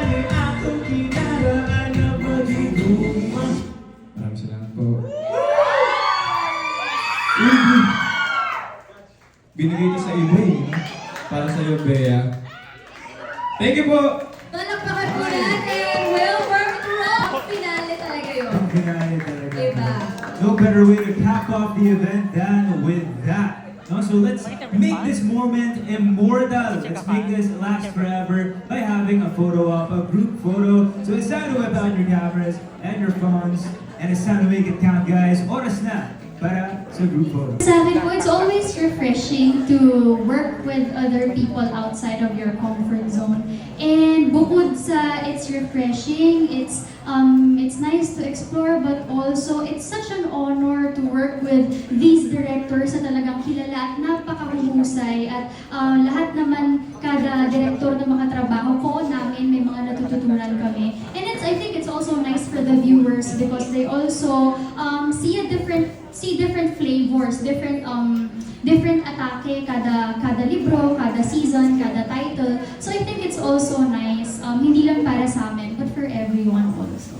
ay akong kinaraan na pag-iguma. Maraming salamat po. Binigay ito sa iba eh. No? Para sa'yo, Bea. Thank you po! Palakpakan po natin. Well worth the rock. Finale talaga yun. Finale talaga. Diba? No better way to cap off the event than with that. No, so let's make this moment immortal. Let's make this last forever by having a photo op, a group photo. So it's time to whip out your cameras and your phones. And it's time to make it count, guys. Oras na para sa group photo. Sa akin po, it's always refreshing to work with other people outside of your comfort zone. And bukod sa it's refreshing, it's nice to explore, but also it's such an honor to work with these directors na talagang kilala at napakahuhusay. At lahat naman, kada director na mga trabaho ko namin, may mga natututunan kami. And I think it's also nice for the viewers because they also see different flavors, different atake kada libro, kada season, kada title. So I think it's also nice, hindi lang para sa amin, but for everyone also.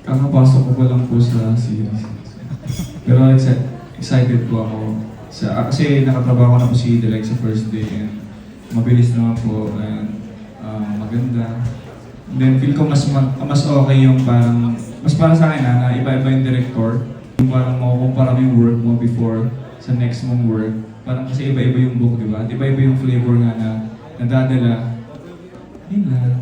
Kakapasok ko pa lang po sa series. Pero excited po ako. Kasi nakatrabaho ko na po si Direk sa first day and mabilis naman po and maganda. And then feel ko mas okay yung parang, mas para sa akin na iba-iba yung director. Yung parang makukumpara mo yung work mo before sa next mong work. Parang kasi iba-iba yung book, di ba? Iba-iba yung flavor nga na nadadala. Yun lang.